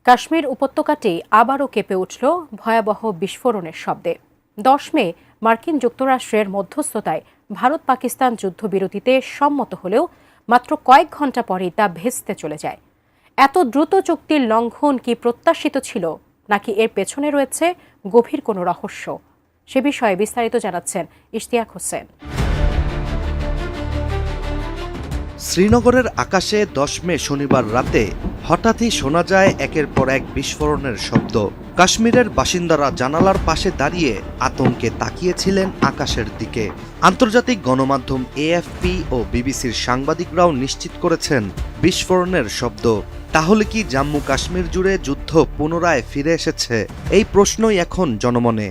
কাশ্মীর উপত্যকাটি আবারও কেঁপে উঠল ভয়াবহ বিস্ফোরণের শব্দে। 10 মে মার্কিন যুক্তরাষ্ট্রের মধ্যস্থতায় ভারত পাকিস্তান যুদ্ধবিরতিতে সম্মত হলেও মাত্র কয়েক ঘণ্টা পরেই তা ভেস্তে চলে যায়। এত দ্রুত চুক্তির লঙ্ঘন কি প্রত্যাশিত ছিল, নাকি এর পেছনে রয়েছে গভীর কোনো রহস্য? সে বিষয়ে বিস্তারিত জানাচ্ছেন ইশতিয়াক হোসেন। শ্রীনগরের আকাশে 10 মে শনিবার রাতে হঠাৎই শোনা যায় একের পর এক বিস্ফোরণের শব্দ। কাশ্মীরের বাসিন্দারা জানালার পাশে দাঁড়িয়ে আতঙ্কে তাকিয়েছিলেন আকাশের দিকে। আন্তর্জাতিক গণমাধ্যম এএফপি ও বিবিসির সাংবাদিকরাও নিশ্চিত করেছেন বিস্ফোরণের শব্দ। তাহলে কি জম্মু কাশ্মীর জুড়ে যুদ্ধ পুনরায় ফিরে এসেছে? এই প্রশ্নই এখন জনমনে।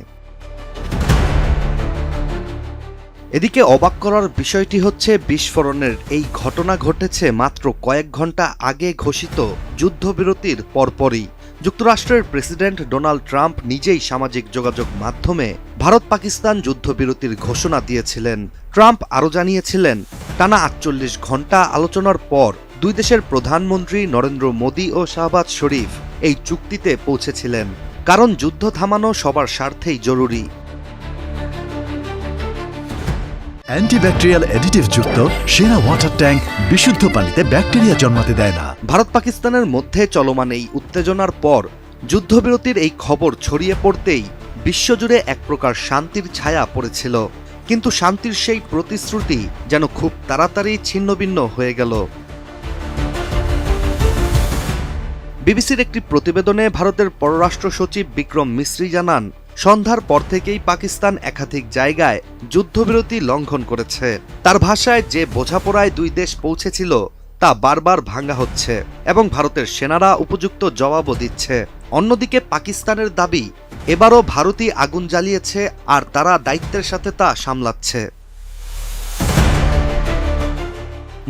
এদিকে অবাক করার বিষয়টি হচ্ছে, বিস্ফোরণের এই ঘটনা ঘটেছে মাত্র কয়েক ঘন্টা আগে ঘোষিত যুদ্ধবিরতির পরপরই। যুক্তরাষ্ট্রের প্রেসিডেন্ট ডোনাল্ড ট্রাম্প নিজেই সামাজিক যোগাযোগ মাধ্যমে ভারত পাকিস্তান যুদ্ধবিরতির ঘোষণা দিয়েছিলেন। ট্রাম্প আরও জানিয়েছিলেন, টানা 48 ঘন্টা আলোচনার পর দুই দেশের প্রধানমন্ত্রী নরেন্দ্র মোদি ও শাহবাজ শরীফ এই চুক্তিতে পৌঁছেছিলেন, কারণ যুদ্ধ থামানো সবার স্বার্থেই জরুরি। অ্যান্টিব্যাকটেরিয়াল অ্যাডিটিভ যুক্ত সেরা ওয়াটার ট্যাঙ্ক বিশুদ্ধ পানিতে ব্যাকটেরিয়া জন্মাতে দেয় না। ভারত পাকিস্তানের মধ্যে চলমান এই উত্তেজনার পর যুদ্ধবিরতির এই খবর ছড়িয়ে পড়তেই বিশ্বজুড়ে এক প্রকার শান্তির ছায়া পড়েছিল। কিন্তু শান্তির সেই প্রতিশ্রুতি যেন খুব তাড়াতাড়ি ছিন্নভিন্ন হয়ে গেল। বিবিসির একটি প্রতিবেদনে ভারতের পররাষ্ট্র সচিব বিক্রম মিশ্রি জানান, সন্ধ্যার পর থেকেই পাকিস্তান একাধিক জায়গায় যুদ্ধবিরতি লঙ্ঘন করেছে। তার ভাষায়, যে বোঝাপড়ায় দুই দেশ পৌঁছেছিল তা বারবার ভাঙা হচ্ছে এবং ভারতের সেনারা উপযুক্ত জবাবও দিচ্ছে। অন্যদিকে পাকিস্তানের দাবি, এবারও ভারতই আগুন জ্বালিয়েছে আর তারা দায়িত্বের সাথে তা সামলাচ্ছে।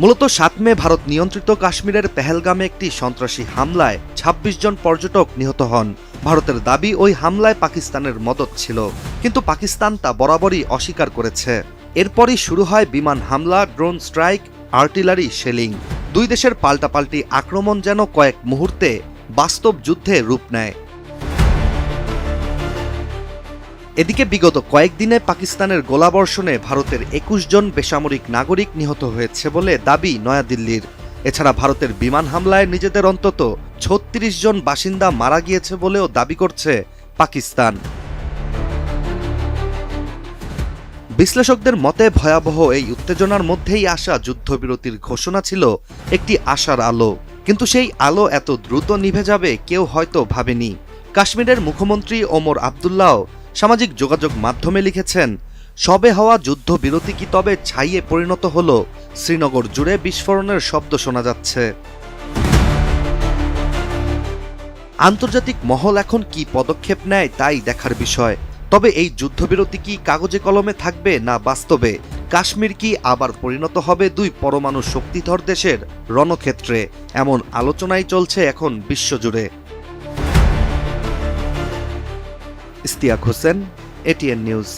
মূলত 7 মে ভারত নিয়ন্ত্রিত কাশ্মীরের পেহেলগামে একটি সন্ত্রাসী হামলায় 26 জন পর্যটক নিহত হন। ভারতের দাবি, ওই হামলায় পাকিস্তানের মদদ ছিল, কিন্তু পাকিস্তান তা বরাবরই অস্বীকার করেছে। এরপরই শুরু হয় বিমান হামলা, ড্রোন স্ট্রাইক, আর্টিলারি শেলিং। দুই দেশের পাল্টাপাল্টি আক্রমণ যেন কয়েক মুহূর্তে বাস্তব যুদ্ধে রূপ নেয়। এদিকে বিগত কয়েকদিনে পাকিস্তানের গোলাবর্ষণে ভারতের 21 জন বেসামরিক নাগরিক নিহত হয়েছে বলে দাবি নয়াদিল্লির। এছাড়া ভারতের বিমান হামলায় নিজেদের অন্তত 36 জন বাসিন্দা মারা গিয়েছে বলেও দাবি করছে পাকিস্তান। বিশ্লেষকদের মতে, ভয়াবহ এই উত্তেজনার মধ্যেই আসা যুদ্ধবিরতির ঘোষণা ছিল একটি আশার আলো, কিন্তু সেই আলো এত দ্রুত নিভে যাবে কেউ হয়তো ভাবেনি। কাশ্মীরের মুখ্যমন্ত্রী ওমর আবদুল্লাহ সামাজিক যোগাযোগ মাধ্যমে লিখেছেন, সবে হওয়া যুদ্ধবিরতি কি তবে ছাইয়ে পরিণত হলো? শ্রীনগর জুড়ে বিস্ফোরণের শব্দ শোনা যাচ্ছে। আন্তর্জাতিক মহল এখন কি পদক্ষেপ নেয় তাই দেখার বিষয়। তবে এই যুদ্ধবিরতি কি কাগজে কলমে থাকবে না বাস্তবে? কাশ্মীর কি আবার পরিণত হবে দুই পরমাণু শক্তিধর দেশের রণক্ষেত্রে? এমন আলোচনাই চলছে এখন বিশ্বজুড়ে। Ishtiaq Hossain, ATN news.